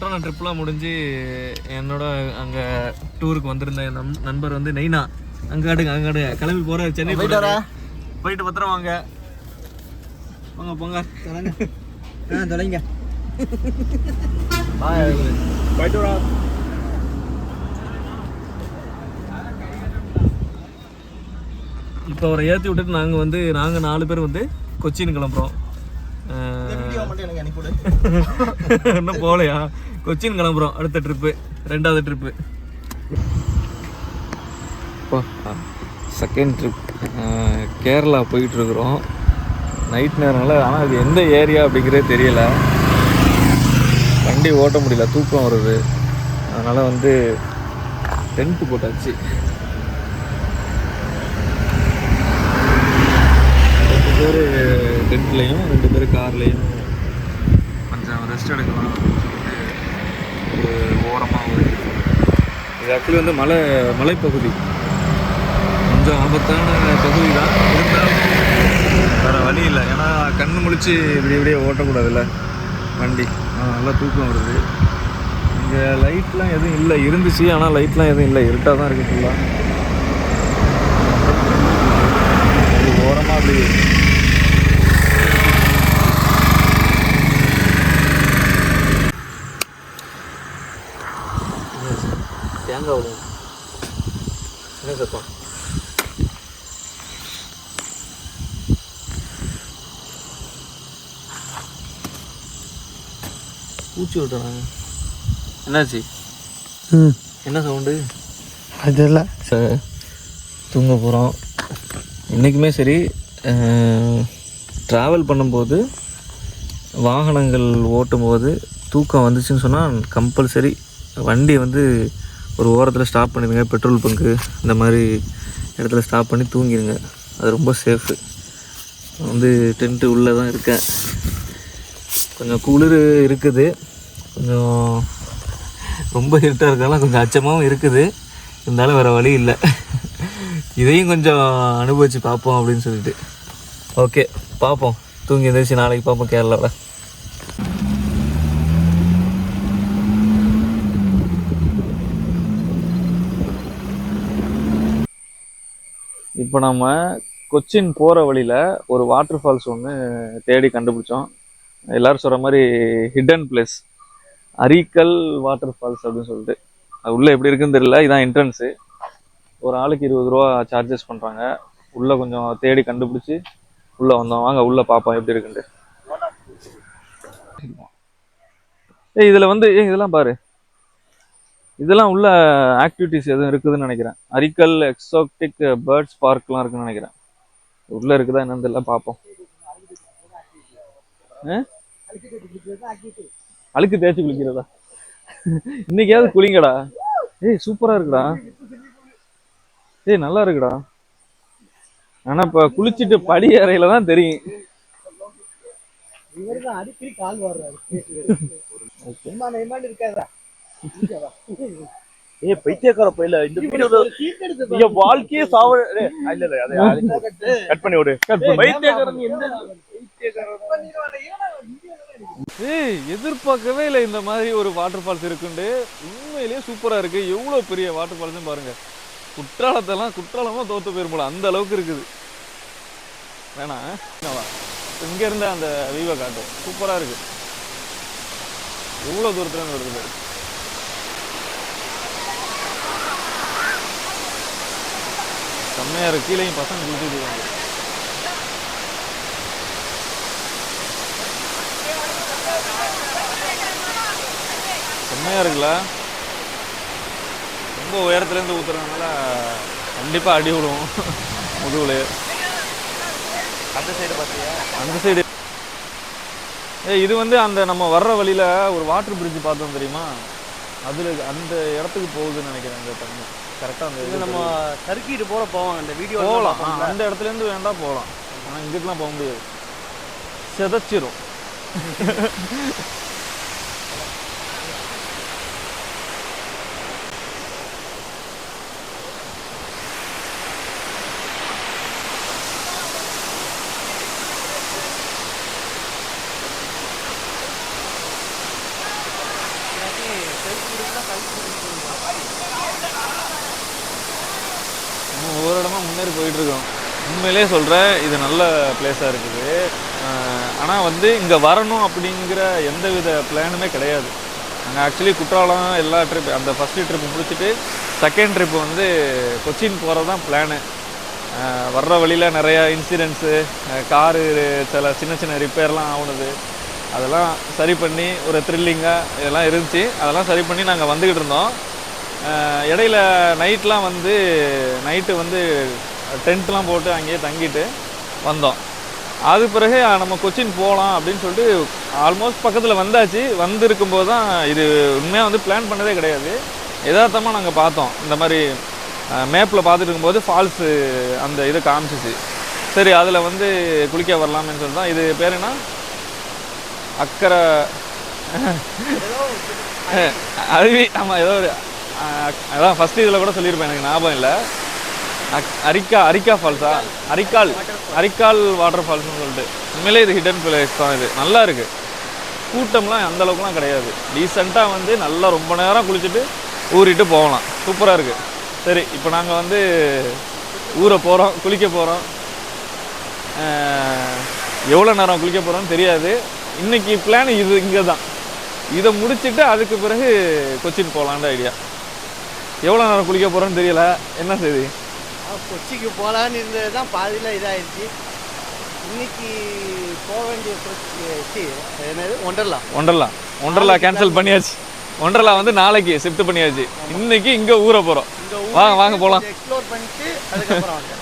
குற்றாலம் ட்ரிப்லாம் முடிஞ்சு என்னோட அங்கே டூருக்கு வந்திருந்த நண்பர் வந்து நெய்னா அங்காடுங்க கிளம்பி போகிற சென்னை போயிட்டு பத்திரம் வாங்க போங்க தொலைங்க போயிட்டு வரா. இப்போ அவரை ஏற்றி விட்டுட்டு நாங்கள் 4 பேர் வந்து கொச்சின் கிளம்புறோம். இன்னும் போகலையா? கொச்சின் கிளம்புறோம். அடுத்த ட்ரிப்பு 2வது ட்ரிப்பு. இப்போ செகண்ட் ட்ரிப் கேரளா போயிட்டுருக்குறோம். நைட் நேரம்னால, ஆனால் அது எந்த ஏரியா அப்படிங்கிறதே தெரியலை. வண்டி ஓட்ட முடியல, தூக்கம் வருது. அதனால் வந்து டென்ட்டு போட்டாச்சு. 2 பேர் டென்ட்லேயும் 2 பேர் கார்லேயும் கொஞ்சம் ரெஸ்ட் எடுக்கலாம் அப்படின்னு சொல்லிட்டு ஒரு ஓரமாக இது ஆக்சுவலி வந்து மலைப்பகுதி, கொஞ்சம் ஆபத்தான பகுதி தான். இருந்தாலும் வேறு வழி இல்லை. ஏன்னா கண்ணு முழிச்சு இப்படியே ஓட்டக்கூடாதுல்ல வண்டி. நல்லா தூக்கம் வருது. இங்கே லைட்லாம் எதுவும் இல்லை, இருந்துச்சு ஆனால் லைட்லாம் எதுவும் இல்லை, இருட்டாக தான் இருக்குது ஃபுல்லாக. ஓரமாக அப்படி தேங்காய் என்ன சத்தம்? பூச்சி விட்டுறாங்க. என்னாச்சு? என்ன சவுண்டு? அதெல்லாம் சார் தூங்க போகிறோம். இன்றைக்குமே சரி, ட்ராவல் பண்ணும்போது வாகனங்கள் ஓட்டும்போது தூக்கம் வந்துச்சுன்னு சொன்னால் கம்பல்சரி வண்டியை வந்து ஒரு ஓரத்தில் ஸ்டாப் பண்ணிடுங்க. பெட்ரோல் பங்கு இந்த மாதிரி இடத்துல ஸ்டாப் பண்ணி தூங்கிடுங்க. அது ரொம்ப சேஃபு. வந்து டென்ட்டு உள்ளே தான் இருக்கேன். கொஞ்சம் குளிர் இருக்குது, கொஞ்சம் ரொம்ப இருட்டாக இருக்கலாம், கொஞ்சம் அச்சமாகவும் இருக்குது. இருந்தாலும் வேறு வழி இல்லை. இதையும் கொஞ்சம் அனுபவித்து பார்ப்போம் அப்படின்னு சொல்லிட்டு. ஓகே, பார்ப்போம். தூங்கி எழுந்திரிச்சு நாளைக்கு பார்ப்போம் கேரளாவில். இப்போ நம்ம கொச்சின் போகிற வழியில் ஒரு வாட்டர் ஃபால்ஸ் ஒன்று தேடி கண்டுபிடிச்சோம். எல்லோரும் சொல்கிற மாதிரி ஹிடன் பிளேஸ், அரிக்கல் வாட்டர் ஃபால்ஸ் அப்படின்னு சொல்லிட்டு. அது உள்ளே எப்படி இருக்குன்னு தெரியல. இதுதான் என்ட்ரன்ஸு. ஒரு ஆளுக்கு 20 ரூபா சார்ஜஸ் பண்ணுறாங்க. உள்ளே கொஞ்சம் தேடி கண்டுபிடிச்சி உள்ளே வந்தோம். வாங்க உள்ளே பார்ப்போம் எப்படி இருக்குன்ட்டு. இதில் வந்து இதெல்லாம் பாரு, இதெல்லாம் உள்ள ஆக்டிவிட்டிஸ் எதுவும் இருக்குதுன்னு நினைக்கிறேன். அரிக்கல் எக்ஸாட்டிக் பேர்ட்ஸ் பார்க்லாம் இருக்குன்னு நினைக்கிறேன். உள்ளே இருக்குதா என்னன்னு தெரியல, பார்ப்போம். அழுக்கு தேய்ச்சி குளிக்கிறதா? இன்னைக்காவது குளிங்கடா. சூப்பராக இருக்குடா. நல்லா இருக்குடா. ஆனால் இப்போ குளிச்சுட்டு படி அறையில தான் தெரியும். பைத்தியக்கார பையில இந்த வீடியோ வாழ்க்கையே கட் பண்ணி விடு. எதிர்பார்க்கவே இல்லை இந்த மாதிரி ஒரு வாட்டர் ஃபால்ஸ் இருக்குண்டு. உண்மையிலேயே சூப்பரா இருக்கு. எவ்வளவு பெரிய வாட்டர் ஃபால்ஸ் பாருங்க. குற்றாலமா தோத்து போயிருப்போம், அந்த அளவுக்கு இருக்குது. வேணா இங்க இருந்த அந்த வியூவை காட்டும். சூப்பரா இருக்கு. எவ்வளவு தூரத்துல வருது. செம்மையா இருக்கு. கீழேயும் பசங்க குளிச்சுட்டு செம்மையா இருக்குல்ல. ரொம்ப உயரத்துல இருந்து ஊத்துறதுனால கண்டிப்பா அடி விடுவோம் முதுகுல. அந்த சைடு பார்த்தியா? அந்த சைடு இது வந்து அந்த நம்ம வர்ற வழியில ஒரு வாட்டர் பிரிட்ஜ் பார்த்தோம் தெரியுமா? அதுல அந்த இடத்துக்கு போகுதுன்னு நினைக்கிறேன். அந்த தண்ணி கரெக்டா அந்த நம்ம சர்க்கிட்டு போவாங்க. அந்த வீடியோ போகலாம். அந்த இடத்துல இருந்து வேண்டாம் போகலாம். ஆனா இங்கிட்டுலாம் போக முடியாது, செதச்சிரும். மாதிரி போயிட்டுருக்கோம். உண்மையிலே சொல்கிறேன், இது நல்ல பிளேஸாக இருக்குது. ஆனால் வந்து இங்கே வரணும் அப்படிங்கிற எந்த வித பிளானுமே கிடையாது. நாங்கள் ஆக்சுவலி குற்றாலம் எல்லா ட்ரிப், அந்த ஃபஸ்ட்டு ட்ரிப்பு முடிச்சுட்டு செகண்ட் ட்ரிப்பு வந்து கொச்சின் போகிறது தான் பிளானு. வர்ற வழியில் நிறையா இன்சிடென்ட்ஸு, காரு சில சின்ன சின்ன ரிப்பேர்லாம் ஆகுனது, அதெல்லாம் சரி பண்ணி ஒரு த்ரில்லிங்காக இதெல்லாம் இருந்துச்சு. அதெல்லாம் சரி பண்ணி நாங்கள் வந்துக்கிட்டு இருந்தோம். இடையில நைட்லாம் வந்து நைட்டு வந்து டென்ட்லாம் போட்டு அங்கேயே தங்கிட்டு வந்தோம். அது பிறகு நம்ம கொச்சின் போகலாம் அப்படின்னு சொல்லிட்டு ஆல்மோஸ்ட் பக்கத்தில் வந்தாச்சு. வந்திருக்கும்போது தான் இது உண்மையாக வந்து பிளான் பண்ணதே கிடையாது. யதார்த்தமாக நாங்கள் பார்த்தோம். இந்த மாதிரி மேப்பில் பார்த்துட்டு இருக்கும்போது ஃபால்ஸு அந்த இதை காமிச்சிச்சு. சரி அதில் வந்து குளிக்க வரலாமேன்னு சொல்லி தான். இது பேர் என்ன, அக்கறை அருவி. ஆமாம், ஏதோ ஒரு அதான் ஃபஸ்ட்டு இதில் கூட சொல்லியிருப்பேன், எனக்கு ஞாபகம் இல்லை. அரிக்கா ஃபால்ஸா, அரிக்கால் வாட்டர் ஃபால்ஸ்னு சொல்லிட்டு. உண்மையிலே இது ஹிடன் பிளேஸ் தான். இது நல்லா இருக்குது. கூட்டம்லாம் அந்தளவுக்குலாம் கிடையாது. டீசெண்டாக வந்து நல்லா ரொம்ப நேரம் குளிச்சுட்டு ஊறிட்டு போகலாம். சூப்பராக இருக்குது. சரி, இப்போ நாங்கள் வந்து ஊரை போகிறோம், குளிக்க போகிறோம். எவ்வளோ நேரம் குளிக்க போகிறோன்னு தெரியாது. இன்றைக்கி பிளான் இது இங்கே தான். இதை முடிச்சுட்டு அதுக்கு பிறகு கொச்சின் போகலான்ற ஐடியா. எவ்வளோ நேரம் குளிக்க போகிறோன்னு தெரியல. என்ன செய்தி, கொச்சிக்கு போகலான்னு இருந்தது தான் பாதியில் இதாகிடுச்சு. இன்னைக்கு போக வேண்டிய என்னது ஒண்டர்லா கேன்சல் பண்ணியாச்சு. ஒண்டர்லா வந்து நாளைக்கு ஷிஃப்ட் பண்ணியாச்சு. இன்னைக்கு இங்கே ஊரை போகிறோம். வாங்க போகலாம். எக்ஸ்ப்ளோர் பண்ணிட்டு அதுக்கப்புறம்